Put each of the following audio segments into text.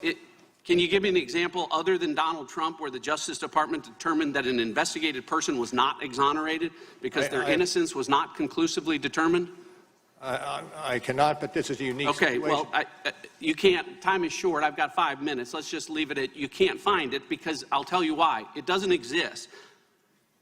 Can you give me an example other than Donald Trump where the Justice Department determined that an investigated person was not exonerated because their innocence was not conclusively determined? I cannot, but this is a unique situation. Okay, well, you can't. Time is short. I've got 5 minutes. Let's just leave it at you can't find it because I'll tell you why. It doesn't exist.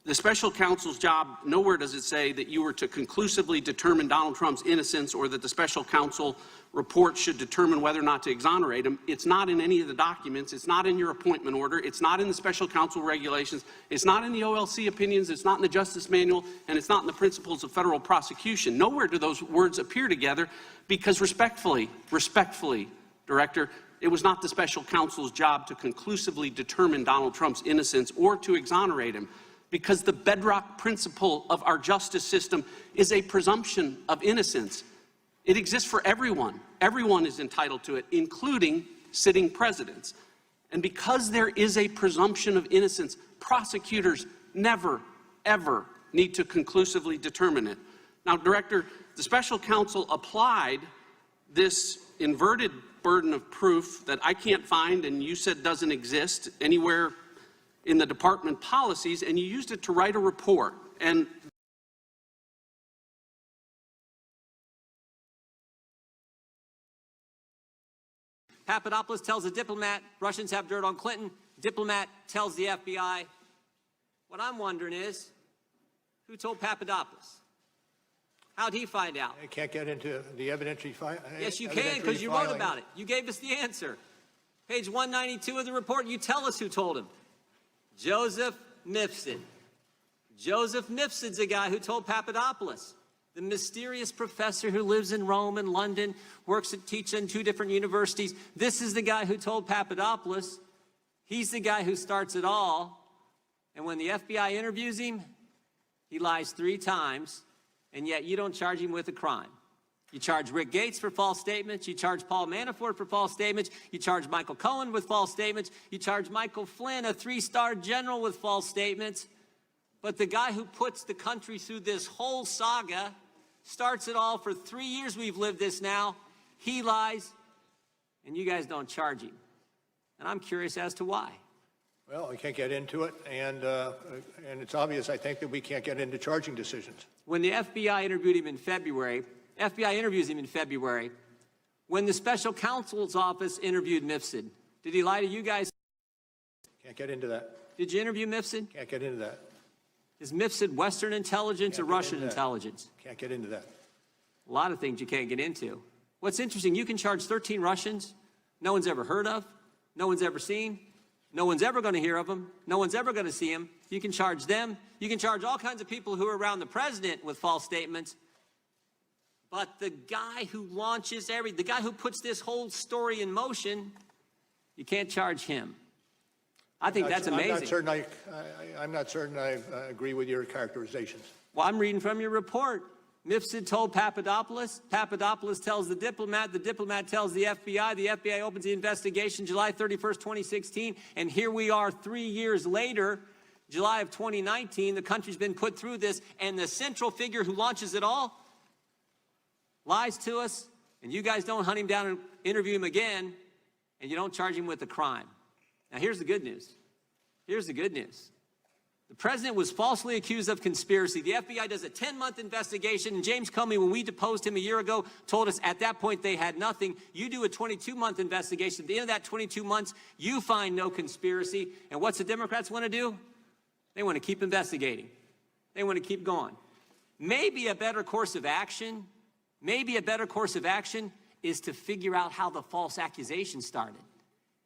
The special counsel's job, nowhere does it say that you were to conclusively determine Donald Trump's innocence or that the special counsel report should determine whether or not to exonerate him. It's not in any of the documents. It's not in your appointment order. It's not in the special counsel regulations. It's not in the OLC opinions. It's not in the Justice Manual. And it's not in the principles of federal prosecution. Nowhere do those words appear together because respectfully, Director, it was not the special counsel's job to conclusively determine Donald Trump's innocence or to exonerate him, because the bedrock principle of our justice system is a presumption of innocence. It exists for everyone. Everyone is entitled to it, including sitting presidents. And because there is a presumption of innocence, prosecutors never, ever need to conclusively determine it. Now, Director, the special counsel applied this inverted burden of proof that I can't find and you said doesn't exist anywhere in the department policies, and you used it to write a report. And Papadopoulos tells a diplomat Russians have dirt on Clinton. Diplomat tells the FBI. What I'm wondering is, who told Papadopoulos? How'd he find out? I can't get into the evidentiary filing. Yes, you can, because you wrote about it. You gave us the answer. Page 192 of the report, you tell us who told him. Joseph Mifsud. Joseph Mifsud's the guy who told Papadopoulos, the mysterious professor who lives in Rome and London, teaches in 2 different universities. This is the guy who told Papadopoulos. He's the guy who starts it all. And when the FBI interviews him, he lies 3 times, and yet you don't charge him with a crime. You charge Rick Gates for false statements. You charge Paul Manafort for false statements. You charge Michael Cohen with false statements. You charge Michael Flynn, a 3-star general, with false statements. But the guy who puts the country through this whole saga, starts it all for 3 years we've lived this now, he lies, and you guys don't charge him. And I'm curious as to why. Well, we can't get into it, and it's obvious, I think, that we can't get into charging decisions. When the FBI interviewed him in February, FBI interviews him in February. When the special counsel's office interviewed Mifsud, did he lie to you guys? Can't get into that. Did you interview Mifsud? Can't get into that. Is Mifsud Western intelligence or Russian intelligence? Can't get into that. A lot of things you can't get into. What's interesting, you can charge 13 Russians no one's ever heard of, no one's ever seen, no one's ever going to hear of them, no one's ever going to see them. You can charge them. You can charge all kinds of people who are around the president with false statements. But the guy who launches the guy who puts this whole story in motion, you can't charge him. I think that's amazing. I'm not certain I agree with your characterizations. Well, I'm reading from your report. Mifsud told Papadopoulos. Papadopoulos tells the diplomat tells the FBI opens the investigation July 31st, 2016, and here we are 3 years later, July of 2019, the country's been put through this, and the central figure who launches it all lies to us, and you guys don't hunt him down and interview him again, and you don't charge him with a crime. Now, here's the good news. Here's the good news. The president was falsely accused of conspiracy. The FBI does a 10-month investigation, and James Comey, when we deposed him a year ago, told us at that point they had nothing. You do a 22-month investigation. At the end of that 22 months, you find no conspiracy. And what's the Democrats want to do? They want to keep investigating. They want to keep going. Maybe a better course of action is to figure out how the false accusation started.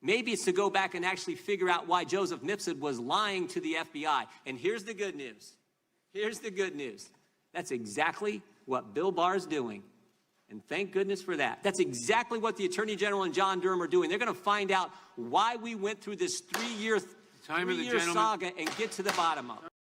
Maybe it's to go back and actually figure out why Joseph Mifsud was lying to the FBI. And here's the good news. Here's the good news. That's exactly what Bill Barr's doing. And thank goodness for that. That's exactly what the Attorney General and John Durham are doing. They're going to find out why we went through this 3-year saga and get to the bottom of it.